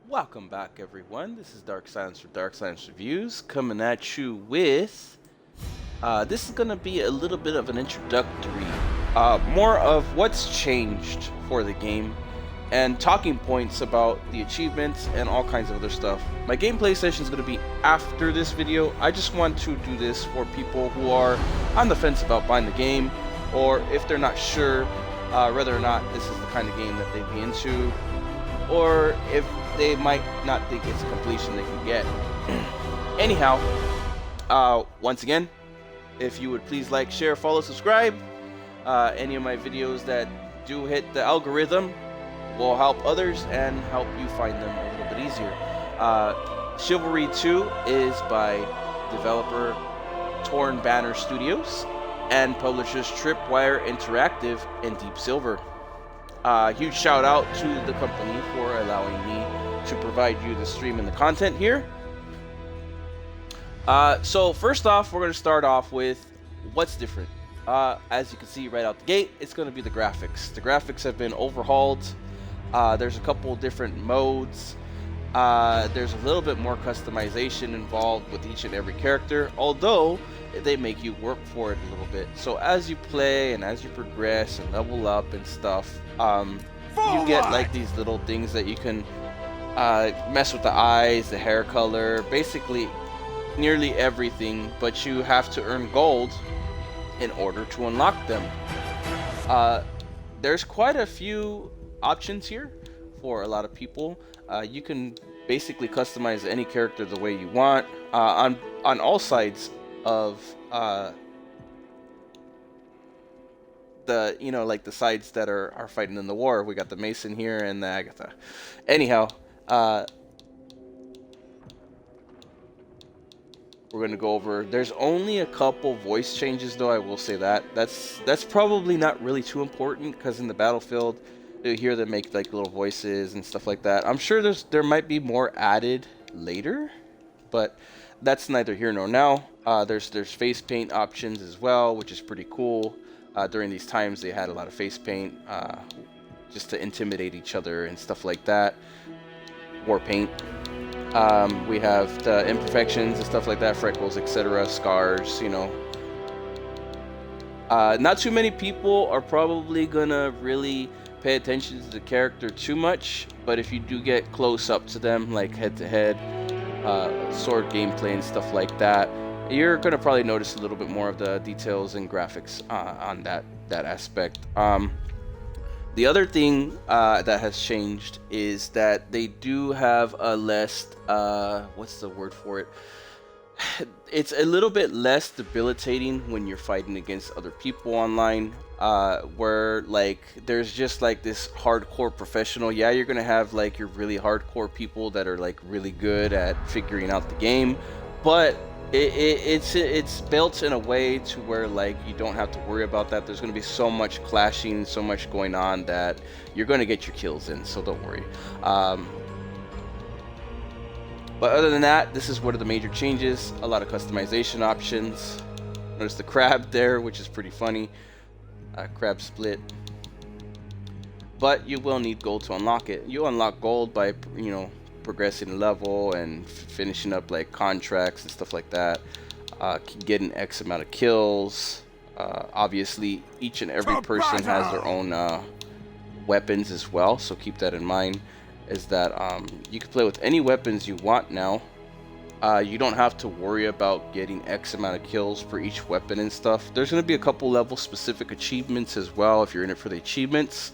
Welcome back, everyone. This is Dark Silence for Dark Silence Reviews, coming at you with. This is going to be a little bit of an introductory, more of what's changed for the game, and talking points about the achievements and all kinds of other stuff. My gameplay session is going to be after this video. I just want to do this for people who are on the fence about buying the game, or if they're not sure whether or not this is the kind of game that they'd be into, or if they might not think it's a completion they can get. Anyhow, once again, if you would please like, share, follow, subscribe. Any of my videos that do hit the algorithm will help others and help you find them a little bit easier. Chivalry 2 is by developer Torn Banner Studios and publishers Tripwire Interactive and Deep Silver. Huge shout out to the company for allowing me to provide you the stream and the content here. So first off, we're going to start off with what's different. As you can see right out the gate, it's going to be the graphics. The graphics have been overhauled. There's a couple different modes. There's a little bit more customization involved with each and every character, although they make you work for it a little bit. So as you play and as you progress and level up and stuff, you get like these little things that you can mess with the eyes, the hair color, basically nearly everything, but you have to earn gold in order to unlock them. There's quite a few options here for a lot of people. You can basically customize any character the way you want on all sides of the, you know, like the sides that are fighting in the war. We got the Mason here and the Agatha. Anyhow, we're gonna go over. There's only a couple voice changes, though. I will say that that's probably not really too important, because in the battlefield, you hear them make like little voices and stuff like that. I'm sure there might be more added later, but that's neither here nor now. There's face paint options as well, which is pretty cool. During these times, they had a lot of face paint just to intimidate each other and stuff like that. War paint. We have the imperfections and stuff like that, freckles, etc., scars, you know. Not too many people are probably gonna really pay attention to the character too much, but if you do get close up to them, like head-to-head, sword gameplay and stuff like that, you're gonna probably notice a little bit more of the details and graphics on that aspect. The other thing that has changed is that they do have a less, what's the word for it? It's a little bit less debilitating when you're fighting against other people online, where like there's just like this hardcore professional. Yeah, you're gonna have like your really hardcore people that are like really good at figuring out the game, but it's built in a way to where like you don't have to worry about that. There's going to be so much clashing, so much going on, that you're going to get your kills in, so don't worry. But other than that, this is one of the major changes. A lot of customization options. Notice the crab there, which is pretty funny. Crab split. But you will need gold to unlock it. You unlock gold by, you know, progressing the level and finishing up like contracts and stuff like that, getting X amount of kills. Obviously each and every person has their own weapons as well, so keep that in mind, is that you can play with any weapons you want now. You don't have to worry about getting X amount of kills for each weapon and stuff. There's going to be a couple level specific achievements as well if you're in it for the achievements,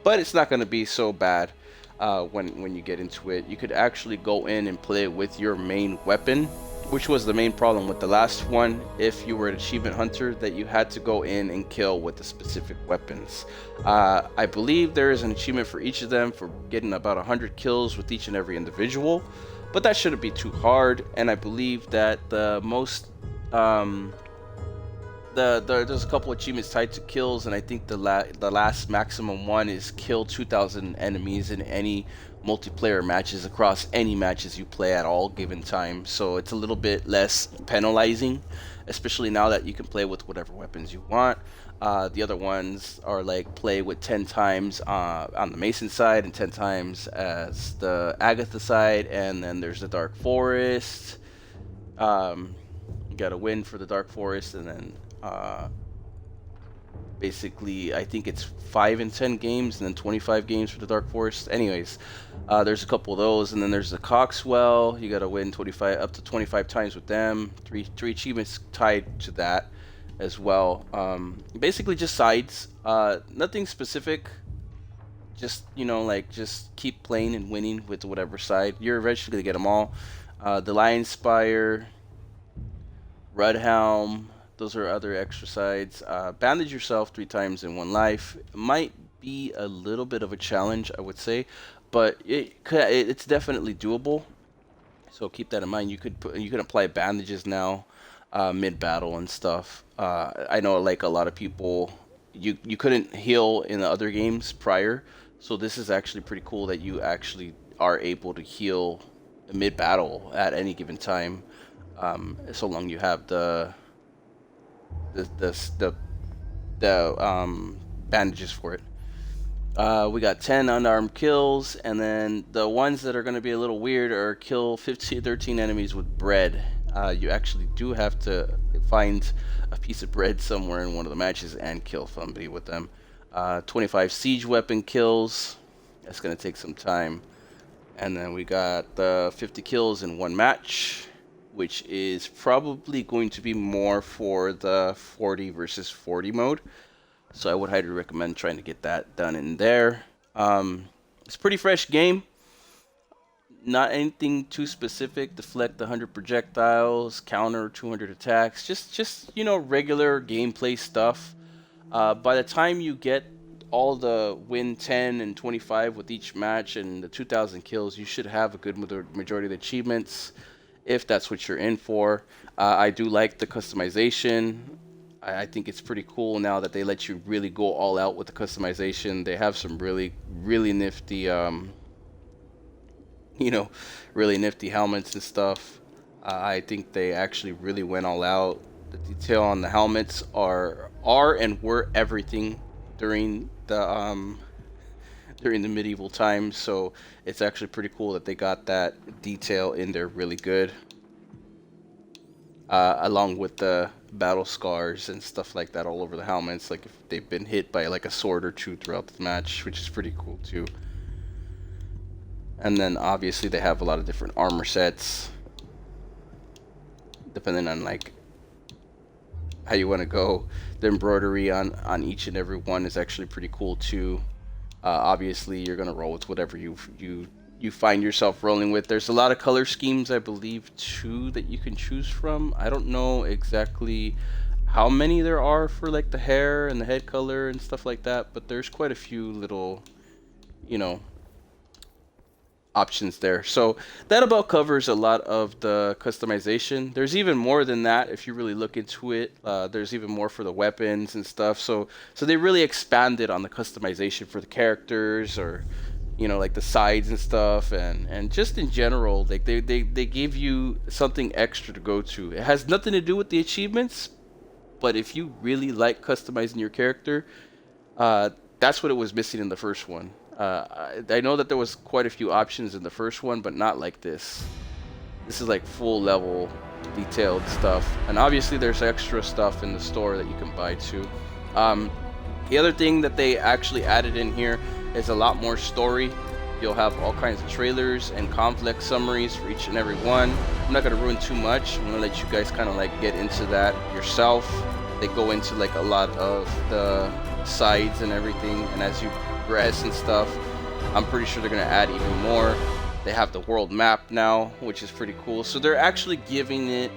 but it's not going to be so bad. When you get into it, you could actually go in and play with your main weapon, which was the main problem with the last one. If you were an achievement hunter, that you had to go in and kill with the specific weapons. I believe there is an achievement for each of them for getting about 100 kills with each and every individual, but that shouldn't be too hard. And I believe that the most there's a couple achievements tied to kills, and I think the last maximum one is kill 2,000 enemies in any multiplayer matches across any matches you play at all given time. So it's a little bit less penalizing, especially now that you can play with whatever weapons you want. The other ones are like play with 10 times on the Mason side and 10 times as the Agatha side, and then there's the Dark Forest. You got to win for the Dark Forest, and then basically I think it's 5 and 10 games, and then 25 games for the Dark Forest. Anyways, there's a couple of those, and then there's the Coxwell. You got to win 25 up to 25 times with them. Three achievements tied to that as well. Basically just sides, nothing specific. Just, you know, like just keep playing and winning with whatever side. You're eventually gonna get them all. The Lion Spire, Rudhelm, those are other extra sides. Bandage yourself 3 times in 1 life. It might be a little bit of a challenge, I would say, but it's definitely doable. So keep that in mind. You can apply bandages now mid battle and stuff. I know like a lot of people you couldn't heal in the other games prior, so this is actually pretty cool that you actually are able to heal mid battle at any given time, so long you have the bandages for it. We got 10 unarmed kills, and then the ones that are going to be a little weird are kill 13 enemies with bread. You actually do have to find a piece of bread somewhere in one of the matches and kill somebody with them. 25 siege weapon kills. That's going to take some time. And then we got the 50 kills in 1 match, which is probably going to be more for the 40 versus 40 mode. So I would highly recommend trying to get that done in there. It's a pretty fresh game. Not anything too specific. Deflect 100 projectiles, counter 200 attacks. Just you know, regular gameplay stuff. By the time you get all the win 10 and 25 with each match and the 2,000 kills, you should have a good majority of the achievements, if that's what you're in for. I do like the customization. I think it's pretty cool now that they let you really go all out with the customization. They have some really nifty, you know, really nifty helmets and stuff. I think they actually really went all out. The detail on the helmets are and were everything during the medieval times. So it's actually pretty cool that they got that detail in there really good. Along with the battle scars and stuff like that all over the helmets, like if they've been hit by like a sword or two throughout the match, which is pretty cool too. And then obviously they have a lot of different armor sets, depending on like how you want to go. The embroidery on each and every one is actually pretty cool too. Obviously you're gonna roll with whatever you find yourself rolling with. There's a lot of color schemes, I believe, too, that you can choose from. I don't know exactly how many there are for like the hair and the head color and stuff like that, but there's quite a few little, you know, options there. So that about covers a lot of the customization. There's even more than that if you really look into it. There's even more for the weapons and stuff. So they really expanded on the customization for the characters, or you know, like the sides and stuff, and just in general, like they give you something extra to go to. It has nothing to do with the achievements, but if you really like customizing your character, that's what it was missing in the first one. I know that there was quite a few options in the first one, but not like this. This is like full level detailed stuff, and obviously there's extra stuff in the store that you can buy too. The other thing that they actually added in here is a lot more story. You'll have all kinds of trailers and conflict summaries for each and every one. I'm not going to ruin too much. I'm going to let you guys kind of like get into that yourself. They go into like a lot of the sides and everything, and as you progress and stuff, I'm pretty sure they're going to add even more. They have the world map now, which is pretty cool. So they're actually giving it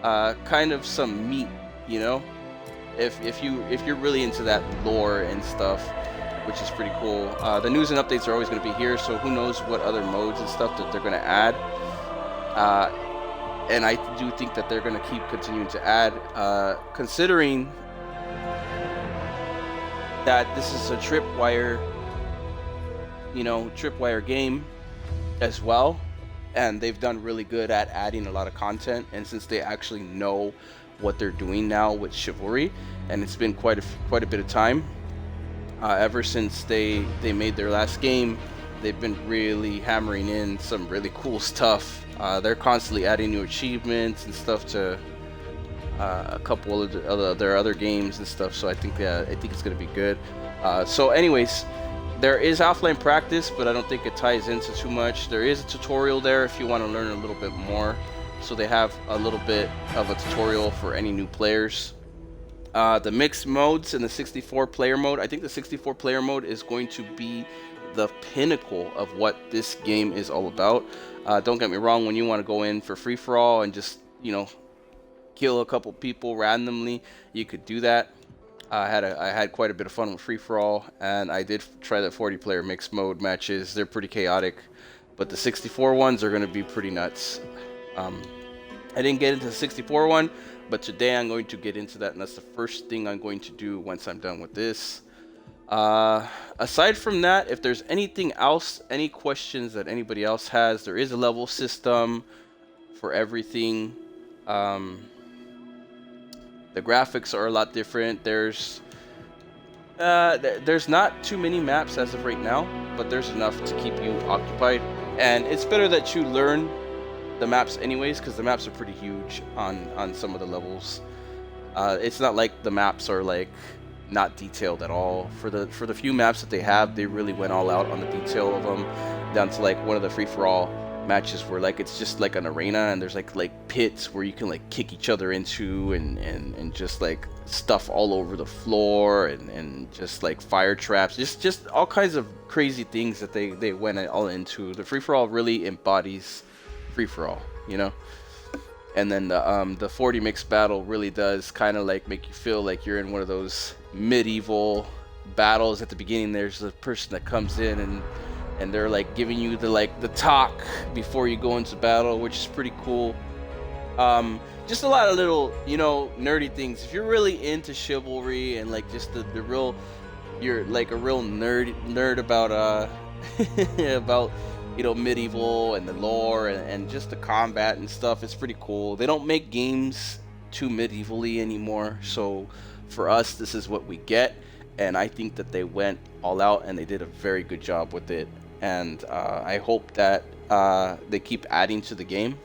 kind of some meat, you know, if you're really into that lore and stuff, which is pretty cool. The news and updates are always going to be here, so who knows what other modes and stuff that they're going to add. And I do think that they're going to keep continuing to add, considering that this is a tripwire, you know, tripwire game. as well, and they've done really good at adding a lot of content. And since they actually know what they're doing now with Chivalry, and it's been quite a bit of time ever since they made their last game, they've been really hammering in some really cool stuff. They're constantly adding new achievements and stuff to a couple of their other games and stuff. So I think it's gonna be good. So anyways, there is offline practice, but I don't think it ties into too much. There is a tutorial there if you want to learn a little bit more. So they have a little bit of a tutorial for any new players. The mixed modes and the 64 player mode. I think the 64 player mode is going to be the pinnacle of what this game is all about. Don't get me wrong, when you want to go in for free-for-all and just, you know, kill a couple people randomly, you could do that. I had quite a bit of fun with free-for-all, and I did try the 40-player mixed mode matches. They're pretty chaotic, but the 64 ones are going to be pretty nuts. I didn't get into the 64 one, but today I'm going to get into that, and that's the first thing I'm going to do once I'm done with this. Aside from that, if there's anything else, any questions that anybody else has, there is a level system for everything. The graphics are a lot different. There's not too many maps as of right now, but there's enough to keep you occupied. And it's better that you learn the maps anyways, because the maps are pretty huge on some of the levels. It's not like the maps are like not detailed at all. For the few maps that they have, they really went all out on the detail of them, down to like one of the free-for-all matches where like it's just like an arena and there's like pits where you can like kick each other into and just like stuff all over the floor and just like fire traps, just all kinds of crazy things that they went all into. The free-for-all really embodies free-for-all, you know. And then the 40 mixed battle really does kind of like make you feel like you're in one of those medieval battles. At the beginning there's a person that comes in and they're like giving you the talk before you go into battle, which is pretty cool. Just a lot of little, you know, nerdy things. If you're really into Chivalry and like just the real, you're like a real nerd about about, you know, medieval and the lore and just the combat and stuff, it's pretty cool. They don't make games too medievally anymore, so for us this is what we get, and I think that they went all out and they did a very good job with it. And I hope that they keep adding to the game,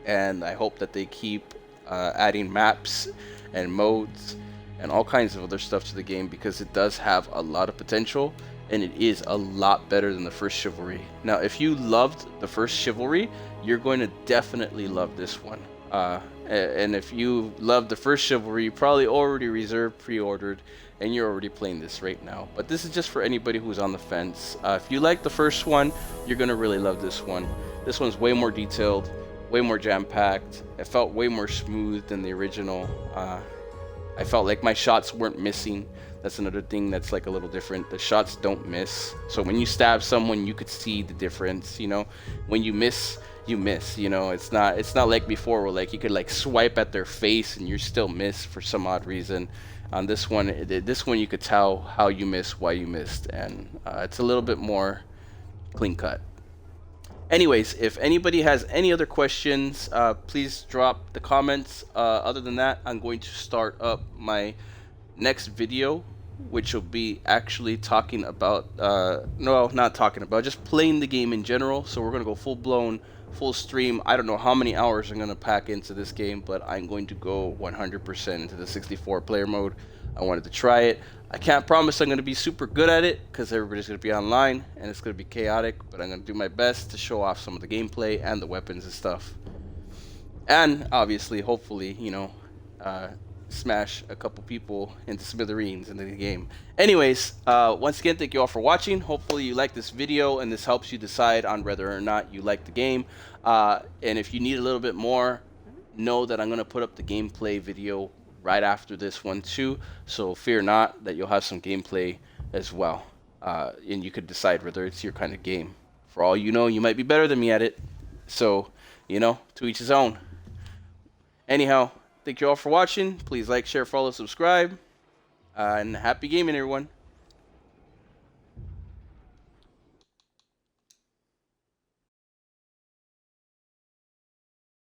and I hope that they keep adding maps and modes and all kinds of other stuff to the game, because it does have a lot of potential and it is a lot better than the first Chivalry. Now, if you loved the first Chivalry, you're going to definitely love this one. And if you loved the first Chivalry, you probably already reserved, pre-ordered, and you're already playing this right now. But this is just for anybody who's on the fence. If you like the first one, you're gonna really love this one. This one's way more detailed, way more jam-packed. It felt way more smooth than the original. I felt like my shots weren't missing. That's another thing that's like a little different. The shots don't miss. So when you stab someone, you could see the difference, you know. When you miss, you miss, you know. It's not like before where like you could like swipe at their face and you still miss for some odd reason. On this one you could tell how you missed, why you missed, and it's a little bit more clean cut. Anyways, if anybody has any other questions, please drop the comments. Other than that, I'm going to start up my next video, which will be actually talking about no, not talking about, just playing the game in general. So we're gonna go full stream. I don't know how many hours I'm gonna pack into this game, but I'm going to go 100% into the 64 player mode. I wanted to try it. I can't promise I'm going to be super good at it because everybody's going to be online and it's going to be chaotic, but I'm going to do my best to show off some of the gameplay and the weapons and stuff. And obviously, hopefully, you know, smash a couple people into smithereens in the game. Anyways, once again, thank you all for watching. Hopefully you like this video and this helps you decide on whether or not you like the game. And if you need a little bit more, know that I'm going to put up the gameplay video right after this one too, so fear not that you'll have some gameplay as well, and you could decide whether it's your kind of game. For all you know, you might be better than me at it, so you know, to each his own. Anyhow, thank you all for watching. Please like, share, follow, subscribe, and happy gaming, everyone.